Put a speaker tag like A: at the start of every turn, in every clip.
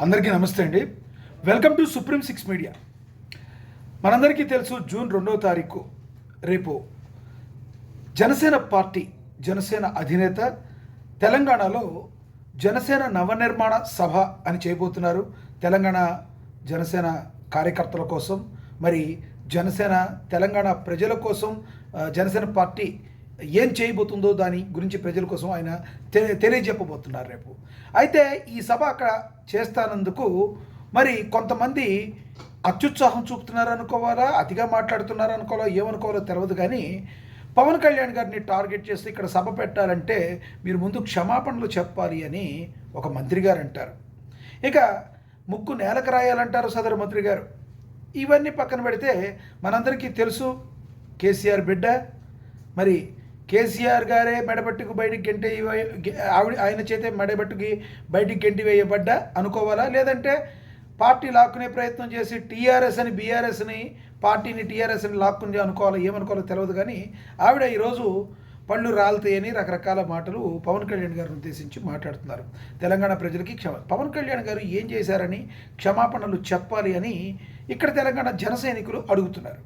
A: అందరికీ నమస్తే అండి. Welcome to supreme six media. మనందరికీ తెలుసు, జూన్ 2వ తారీఖు రేపు జనసేన పార్టీ, జనసేన అధినేత తెలంగాణలో జనసేన నవనిర్మాణ సభ అని చేయబోతున్నారు. తెలంగాణ జనసేన కార్యకర్తల కోసం, మరి జనసేన తెలంగాణ ప్రజల కోసం జనసేన పార్టీ ఏం చేయబోతుందో దాని గురించి ప్రజల కోసం ఆయన తెలియజెప్పబోతున్నారు రేపు. అయితే ఈ సభ అక్కడ చేస్తానందుకు మరి కొంతమంది అత్యుత్సాహం చూపుతున్నారు అనుకోవాలా, అతిగా మాట్లాడుతున్నారు అనుకోవాలా, ఏమనుకోవాలో తెలియదు. కానీ పవన్ కళ్యాణ్ గారిని టార్గెట్ చేసి ఇక్కడ సభ పెట్టాలంటే మీరు ముందు క్షమాపణలు చెప్పాలి అని ఒక మంత్రి గారు అంటారు. ఇక ముక్కు నేలకు రాయాలంటారు సదరు మంత్రి గారు. ఇవన్నీ పక్కన పెడితే మనందరికీ తెలుసు, కేసీఆర్ బిడ్డ, మరి కేసీఆర్ గారే మెడబట్టుకు బయటికి ఆయన చేతే మెడబట్టుకి బయటికి గెంటి వేయబడ్డా అనుకోవాలా, లేదంటే పార్టీ లాక్కునే ప్రయత్నం చేసి టీఆర్ఎస్ అని బీఆర్ఎస్ని పార్టీని టీఆర్ఎస్ని లాక్కుని అనుకోవాలా, ఏమనుకోవాలో తెలియదు. కానీ ఆవిడ ఈరోజు పళ్ళు రాలుతాయని రకరకాల మాటలు పవన్ కళ్యాణ్ గారిని ఉద్దేశించి మాట్లాడుతున్నారు. తెలంగాణ ప్రజలకి పవన్ కళ్యాణ్ గారు ఏం చేశారని క్షమాపణలు చెప్పాలి అని ఇక్కడ తెలంగాణ జన సైనికులు అడుగుతున్నారు.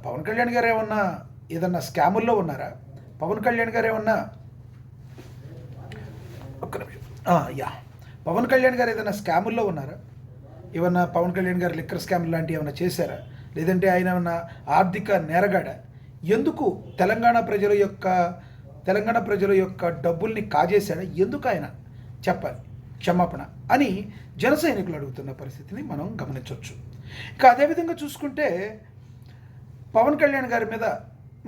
A: పవన్ కళ్యాణ్ గారు ఏమన్నా ఏదన్నా స్కాముల్లో ఉన్నారా? పవన్ కళ్యాణ్ గారు ఏమన్నా పవన్ కళ్యాణ్ గారు ఏదైనా స్కాముల్లో ఉన్నారా? ఏమన్నా పవన్ కళ్యాణ్ గారు లిక్కర్ స్కామ్ లాంటివి ఏమైనా చేశారా? లేదంటే ఆయన ఏమన్నా ఆర్థిక నేరగాడ? ఎందుకు తెలంగాణ ప్రజల యొక్క డబ్బుల్ని కాజేశాడా? ఎందుకు ఆయన చెప్పాలి క్షమాపణ అని జన సైనికులు అడుగుతున్న పరిస్థితిని మనం గమనించవచ్చు. ఇక అదేవిధంగా చూసుకుంటే పవన్ కళ్యాణ్ గారి మీద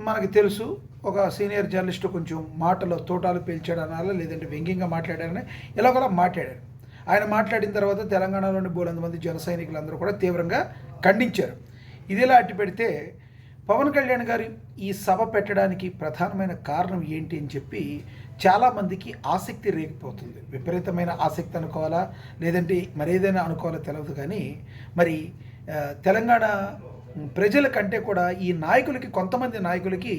A: మనకు తెలుసు, ఒక సీనియర్ జర్నలిస్టు కొంచెం మాటలో తోటాలు పేల్చాడనాలా, లేదంటే వ్యంగ్యంగా మాట్లాడారని ఎలాగోలా మాట్లాడారు. ఆయన మాట్లాడిన తర్వాత తెలంగాణలోని బోలంత మంది జన సైనికులందరూ కూడా తీవ్రంగా ఖండించారు. ఇదిలా అట్టి పెడితే పవన్ కళ్యాణ్ గారు ఈ సభ పెట్టడానికి ప్రధానమైన కారణం ఏంటి అని చెప్పి చాలామందికి ఆసక్తి రేగిపోతుంది. విపరీతమైన ఆసక్తి అనుకోవాలా, లేదంటే మరేదైనా అనుకోవాలో తెలియదు. కానీ మరి తెలంగాణ ప్రజల కంటే కూడా ఈ నాయకులకి, కొంతమంది నాయకులకి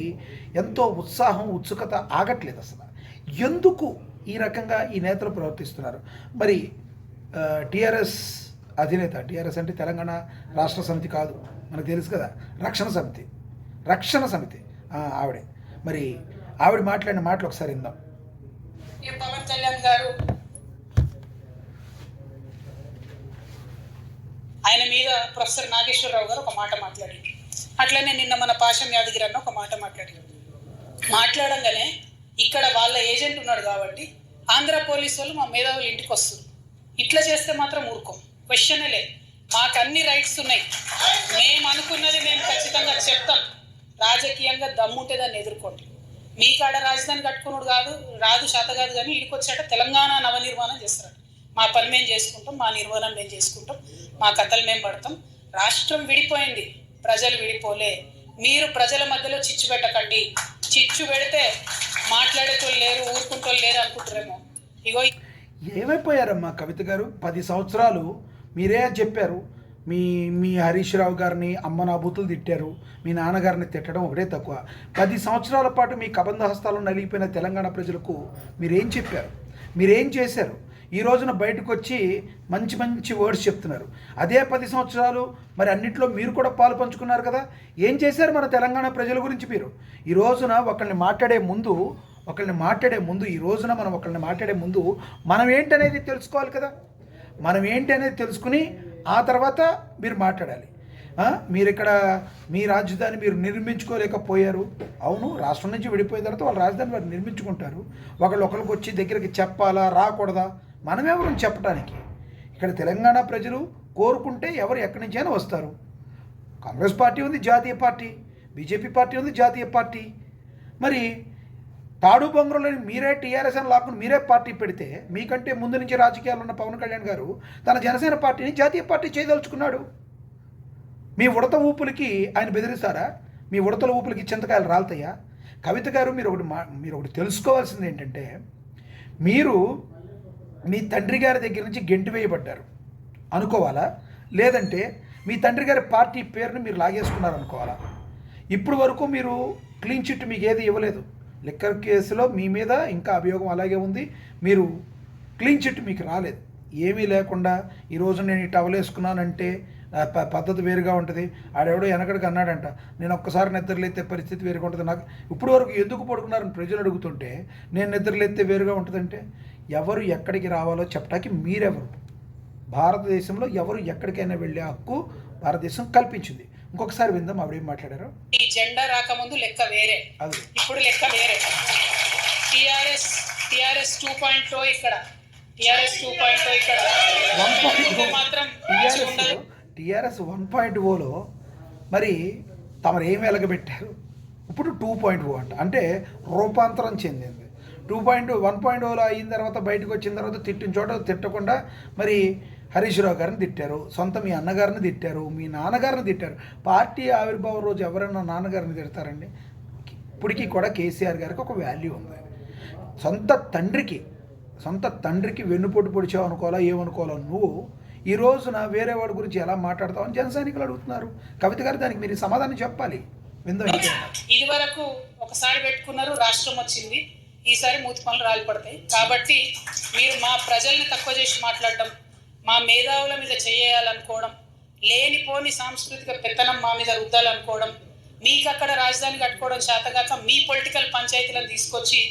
A: ఎంతో ఉత్సాహం, ఉత్సుకత ఆగట్లేదు. అసలు ఎందుకు ఈ రకంగా ఈ నేతలు ప్రవర్తిస్తున్నారు? మరి టీఆర్ఎస్ అధినేత, టీఆర్ఎస్ అంటే తెలంగాణ రాష్ట్ర సమితి కాదు, మనకు తెలుసు కదా, రక్షణ సమితి ఆవిడే. మరి ఆవిడ మాట్లాడిన మాటలు ఒకసారి విందాం.
B: పవన్ కళ్యాణ్ గారు ఆయన మీద ప్రొఫెసర్ నాగేశ్వరరావు గారు ఒక మాట మాట్లాడారు. అట్లనే నిన్న మన పాషం యాదగిరి అన్న ఒక మాట మాట్లాడారు. మాట్లాడంగానే ఇక్కడ వాళ్ళ ఏజెంట్ ఉన్నాడు కాబట్టి ఆంధ్ర పోలీసు వాళ్ళు మా మేధావులు ఇంటికి వస్తారు. ఇట్లా చేస్తే మాత్రం ఊరుకోం, క్వశ్చనే లేదు. మాకు అన్ని రైట్స్ ఉన్నాయి, మేము అనుకున్నది మేము ఖచ్చితంగా చెప్తాం. రాజకీయంగా దమ్ముంటే దాన్ని ఎదుర్కోండి. మీ కాడ రాజధాని కట్టుకున్నాడు రాదు శాత కాదు, కానీ ఇడికి వచ్చాక తెలంగాణ నవనిర్మాణం చేస్తాడు. మా పని మేము చేసుకుంటాం, మా నిర్మాణం మేము చేసుకుంటాం, మా కథలు మేము పడతాం. రాష్ట్రం విడిపోయింది, ప్రజలు విడిపోలే. మీరు ప్రజల మధ్యలో చిచ్చు పెట్టకండి. చిచ్చు పెడితే మాట్లాడేటోళ్ళు లేరు, ఊరుకుంటోళ్ళు లేరు అనుకుంటారేమో. ఇగో
A: ఏమైపోయారమ్మా కవిత గారు? 10 సంవత్సరాలు మీరే చెప్పారు, మీ హరీష్ రావు గారిని అమ్మనాభూతులు తిట్టారు, మీ నాన్నగారిని తిట్టడం ఒకటే తక్కువ. 10 సంవత్సరాల పాటు మీ కబంధ హస్తాలను నలిగిపోయిన తెలంగాణ ప్రజలకు మీరేం చెప్పారు, మీరేం చేశారు? ఈ రోజున బయటకు వచ్చి మంచి మంచి వర్డ్స్ చెప్తున్నారు. అదే 10 సంవత్సరాలు మరి అన్నింటిలో మీరు కూడా పాలు పంచుకున్నారు కదా. ఏం చేశారు మన తెలంగాణ ప్రజల గురించి మీరు? ఈ రోజున ఒకళ్ళని మాట్లాడే ముందు ఈ రోజున మనం ఒకళ్ళని మాట్లాడే ముందు మనం ఏంటనేది తెలుసుకోవాలి కదా. మనం ఏంటి అనేది తెలుసుకుని ఆ తర్వాత మీరు మాట్లాడాలి. మీరు ఇక్కడ మీ రాజధాని మీరు నిర్మించుకోలేకపోయారు. అవును, రాష్ట్రం నుంచి విడిపోయిన తర్వాత వాళ్ళ రాజధాని వారు నిర్మించుకుంటారు. ఒకరికి వచ్చి దగ్గరికి చెప్పాలా, రాకూడదా? మనమెవరు చెప్పడానికి? ఇక్కడ తెలంగాణ ప్రజలు కోరుకుంటే ఎవరు ఎక్కడి నుంచైనా వస్తారు. కాంగ్రెస్ పార్టీ ఉంది జాతీయ పార్టీ, బీజేపీ పార్టీ ఉంది జాతీయ పార్టీ. మరి తాడు బొంగరంలోని మీరే టీఆర్ఎస్ అని లాక్కుని మీరే పార్టీ పెడితే, మీకంటే ముందు నుంచి రాజకీయాలు ఉన్న పవన్ కళ్యాణ్ గారు తన జనసేన పార్టీని జాతీయ పార్టీ చేయదలుచుకున్నాడు. మీ ఉడత ఊపులకి ఆయన బెదిరిస్తారా? మీ ఉడతల ఊపులకి చింతకాయలు రాలుతాయా? కవిత గారు, మీరు ఒకటి తెలుసుకోవాల్సింది ఏంటంటే, మీరు మీ తండ్రి గారి దగ్గర నుంచి గెంటి వేయబడ్డారు అనుకోవాలా, లేదంటే మీ తండ్రి గారి పార్టీ పేరుని మీరు లాగేసుకున్నారు అనుకోవాలా? ఇప్పుడు వరకు మీరు క్లీన్ చిట్ మీకు ఏది ఇవ్వలేదు. లిక్కర్ కేసులో మీ మీద ఇంకా అభియోగం అలాగే ఉంది, మీరు క్లీన్ చిట్ మీకు రాలేదు. ఏమీ లేకుండా ఈరోజు నేను ఈ టవల్ వేసుకున్నానంటే పద్ధతి వేరుగా ఉంటుంది. ఆడెవడో వెనకడికి అన్నాడంట, నేను ఒక్కసారి నిద్రలేస్తే పరిస్థితి వేరుగా ఉంటుంది. నాకు ఇప్పుడు వరకు ఎందుకు పడుకున్నారని ప్రజలు అడుగుతుంటే నేను నిద్రలేస్తే వేరుగా ఉంటుందంటే ఎవరు ఎక్కడికి రావాలో చెప్పడానికి మీరెవరు? భారతదేశంలో ఎవరు ఎక్కడికైనా వెళ్ళే హక్కు భారతదేశం కల్పించింది. ఇంకొకసారి విందాం ఆవిడేం మాట్లాడారు.
B: ఈ జెండా రాకముందు లెక్క వేరే,
A: అది
B: ఇప్పుడు లెక్క వేరే. టిఆర్ఎస్ 2.0 ఇక్కడ, టిఆర్ఎస్ 2.0 ఇక్కడ.
A: 1.0
B: మాత్రం
A: టిఆర్ఎస్ 1.0లో మరి తమరు ఏం వెలగబెట్టారు? ఇప్పుడు 2.0 అంట, అంటే రూపాంతరం చెందింది. 1.0లో అయిన తర్వాత బయటకు వచ్చిన తర్వాత తిట్టిన చోట తిట్టకుండా మరి హరీష్ రావు గారిని తిట్టారు, సొంత మీ అన్నగారిని తిట్టారు, మీ నాన్నగారిని తిట్టారు. పార్టీ ఆవిర్భావం రోజు ఎవరైనా నాన్నగారిని తిడతారండి? ఇప్పటికీ కూడా కేసీఆర్ గారికి ఒక వాల్యూ ఉంది. సొంత తండ్రికి వెన్నుపోటు పొడిచావు అనుకోవాలా, ఏమనుకోవాలా నువ్వు? ఈ రోజున వేరే వాడి గురించి ఎలా మాట్లాడతావు అని జన సైనికులు అడుగుతున్నారు. కవిత గారు దానికి మీరు సమాధానం చెప్పాలి. విందో
B: ఇది వరకు ఒకసారి పెట్టుకున్నారు, రాష్ట్రం వచ్చింది, ఈసారి మూతి పనులు రాలి పడతాయి. కాబట్టి మీరు మా ప్రజల్ని తక్కువ చేసి మాట్లాడడం, మా మేధావుల మీద చేయాలనుకోవడం, లేనిపోని సాంస్కృతిక పెత్తనం మా మీద రుద్దాలనుకోవడం, మీకు అక్కడ రాజధాని కట్టుకోవడం చేతగాక మీ పొలిటికల్ పంచాయతీలను తీసుకొచ్చి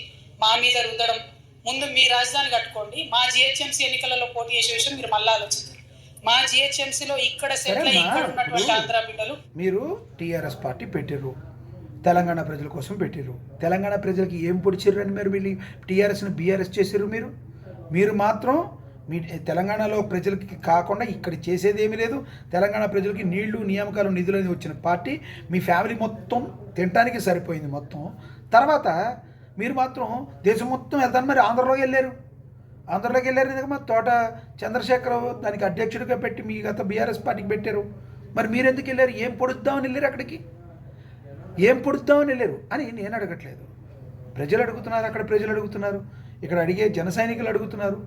B: మా మీద రుద్దడం. ముందు మీ రాజధాని కట్టుకోండి, మా జిహెచ్ఎంసీ ఎన్నికలలో పోటీ చేసే విషయం మీరు మళ్ళీ ఆలోచించారు. మా జిహెచ్ఎంసీలో ఇక్కడ సెటిల్ ఇక్కడ ఉన్నటువంటి ఆంధ్ర బిడ్డలు.
A: మీరు టీఆర్ఎస్ పార్టీ పెట్టిర్రు, తెలంగాణ ప్రజల కోసం పెట్టిర్రు. తెలంగాణ ప్రజలకి ఏం పొడిచిర్రు అని మీరు వీళ్ళు టీఆర్ఎస్ని బీఆర్ఎస్ చేసిర్రు. మీరు మాత్రం మీ తెలంగాణలో ప్రజలకి కాకుండా ఇక్కడ చేసేది ఏమీ లేదు. తెలంగాణ ప్రజలకి నీళ్లు, నియామకాలు, నిధులని వచ్చిన పార్టీ. మీ ఫ్యామిలీ మొత్తం తినడానికి సరిపోయింది మొత్తం. తర్వాత మీరు మాత్రం దేశం మొత్తం వెళ్తాను. మరి ఆంధ్రలోకి వెళ్ళారు మా తోట చంద్రశేఖరరావు దానికి అధ్యక్షుడిగా పెట్టి మీ గత బీఆర్ఎస్ పార్టీకి పెట్టారు. మరి మీరు ఎందుకు వెళ్ళారు? ఏం పొడుద్దామని వెళ్ళారు అక్కడికి? ఏం పొడుద్దామని వెళ్ళారు అని నేను అడగట్లేదు, ప్రజలు అడుగుతున్నారు. అక్కడ ప్రజలు అడుగుతున్నారు, ఇక్కడ అడిగే జన సైనికులు అడుగుతున్నారు.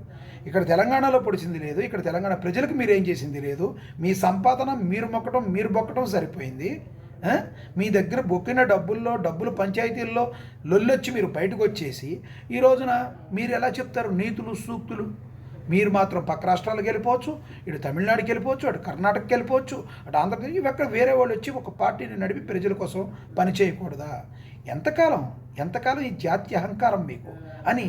A: ఇక్కడ తెలంగాణలో పొడిచింది లేదు, ఇక్కడ తెలంగాణ ప్రజలకు మీరు ఏం చేసింది లేదు. మీ సంపాదన మీరు బొక్కటం సరిపోయింది. మీ దగ్గర బొక్కిన డబ్బులు పంచాయతీల్లో లొల్లొచ్చి మీరు బయటకు వచ్చేసి ఈ రోజున మీరు ఎలా చెప్తారు నీతులు సూక్తులు? మీరు మాత్రం పక్క రాష్ట్రాలకు వెళ్ళిపోవచ్చు, ఇటు తమిళనాడుకి వెళ్ళిపోవచ్చు, అటు కర్ణాటకకి వెళ్ళిపోవచ్చు, అటు ఆంధ్రప్రదేశ్, ఇవక్కడ వేరే వాళ్ళు వచ్చి ఒక పార్టీని నడిపి ప్రజల కోసం పని చేయకూడదా? ఎంతకాలం ఈ జాతీయ అహంకారం మీకు అని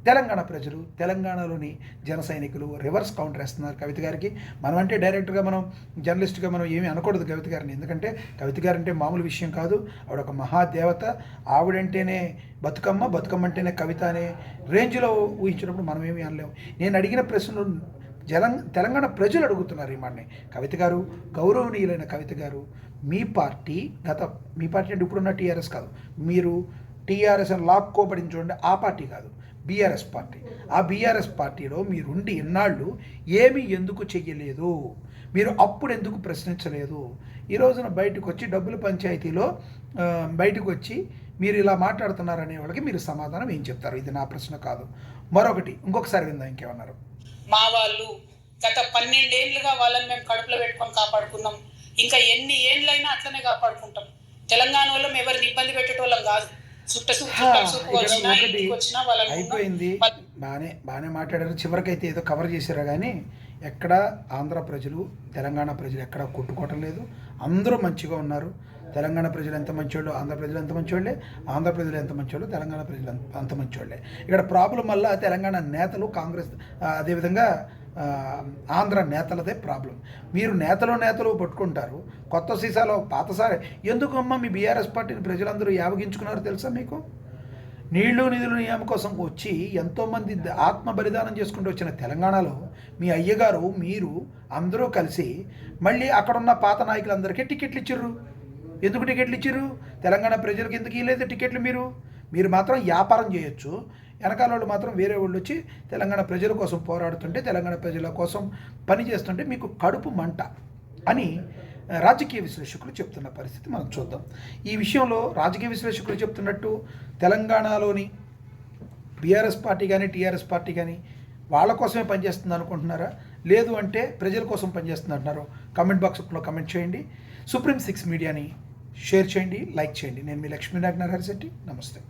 A: తెలంగాణ ప్రజలు, తెలంగాణలోని జన సైనికులు రివర్స్ కౌంటర్ వేస్తున్నారు కవిత గారికి. మనం అంటే డైరెక్ట్గా మనం జర్నలిస్ట్గా మనం ఏమీ అనకూడదు కవిత గారిని, ఎందుకంటే కవిత గారు అంటే మామూలు విషయం కాదు. ఆవిడ ఒక మహాదేవత. ఆవిడంటేనే బతుకమ్మ అంటేనే కవిత అనే రేంజ్లో ఊహించినప్పుడు మనం ఏమీ అనలేము. నేను అడిగిన ప్రశ్నలు తెలంగాణ ప్రజలు అడుగుతున్నారు. ఈ మాటని కవిత గారు, గౌరవనీయులైన కవిత గారు, మీ పార్టీ అంటే ఇప్పుడున్న టీఆర్ఎస్ కాదు, మీరు టీఆర్ఎస్ అని లాక్కోబడింది చూడండి, ఆ పార్టీ కాదు, బీఆర్ఎస్ పార్టీ. ఆ బీఆర్ఎస్ పార్టీలో మీరుండి ఎన్నాళ్ళు ఏమీ ఎందుకు చెయ్యలేదు? మీరు అప్పుడు ఎందుకు ప్రశ్నించలేదు? ఈ రోజున బయటకు వచ్చి డబ్బుల పంచాయతీలో బయటకు వచ్చి మీరు ఇలా మాట్లాడుతున్నారనే వాళ్ళకి మీరు సమాధానం ఏం చెప్తారు? ఇది నా ప్రశ్న కాదు. మరొకటి ఇంకొకసారి విందాం ఇంకేమన్నారు.
B: మా వాళ్ళు గత 12 ఏళ్ళుగా వాళ్ళని మేము కడుపులో పెట్టుకొని కాపాడుకున్నాం, ఇంకా ఎన్ని ఏళ్ళైనా అట్లనే కాపాడుకుంటాం. తెలంగాణ వాళ్ళం ఎవరిని ఇబ్బంది పెట్టేటోళ్ళం కాదు.
A: అయిపోయింది, బాగానే మాట్లాడారు. చివరికైతే ఏదో కవర్ చేశారు కానీ ఎక్కడ ఆంధ్ర ప్రజలు, తెలంగాణ ప్రజలు ఎక్కడ కొట్టుకోవటం లేదు. అందరూ మంచిగా ఉన్నారు. తెలంగాణ ప్రజలు ఎంత మంచోళ్ళు, ఆంధ్ర ప్రజలు ఎంత మంచోళ్ళే. ఆంధ్ర ప్రజలు ఎంత మంచోళ్ళు, తెలంగాణ ప్రజలు అంత మంచోళ్ళే. ఇక్కడ ప్రాబ్లం వల్ల తెలంగాణ నేతలు, కాంగ్రెస్, అదేవిధంగా ఆంధ్ర నేతలదే ప్రాబ్లం. మీరు నేతలు పట్టుకుంటారు, కొత్త సీసాలో పాతసారి. ఎందుకు అమ్మ మీ బీఆర్ఎస్ పార్టీని ప్రజలందరూ యావగించుకున్నారో తెలుసా మీకు? నీళ్లు నిధులు నియామం కోసం వచ్చి ఎంతోమంది ఆత్మ బలిదానం చేసుకుంటూ వచ్చిన తెలంగాణలో మీ అయ్యగారు, మీరు అందరూ కలిసి మళ్ళీ అక్కడున్న పాత నాయకులందరికీ టికెట్లు ఇచ్చిర్రు. ఎందుకు టికెట్లు ఇచ్చిర్రు? తెలంగాణ ప్రజలకు ఎందుకు ఇవ్వలేదు టికెట్లు? మీరు మాత్రం వ్యాపారం చేయొచ్చు, వెనకాల వాళ్ళు మాత్రం వేరే వాళ్ళు వచ్చి తెలంగాణ ప్రజల కోసం పోరాడుతుంటే, తెలంగాణ ప్రజల కోసం పనిచేస్తుంటే మీకు కడుపు మంట అని రాజకీయ విశ్లేషకులు చెప్తున్న పరిస్థితి మనం చూద్దాం. ఈ విషయంలో రాజకీయ విశ్లేషకులు చెప్తున్నట్టు తెలంగాణలోని బీఆర్ఎస్ పార్టీ కానీ టీఆర్ఎస్ పార్టీ కానీ వాళ్ళ కోసమే పనిచేస్తుంది అనుకుంటున్నారా, లేదు అంటే ప్రజల కోసం పనిచేస్తుంది అంటున్నారో కామెంట్ బాక్స్లో కామెంట్ చేయండి. సుప్రీం 6 మీడియాని షేర్ చేయండి, లైక్ చేయండి. నేను మీ లక్ష్మీనారాయణ హరిశెట్టి. నమస్తే.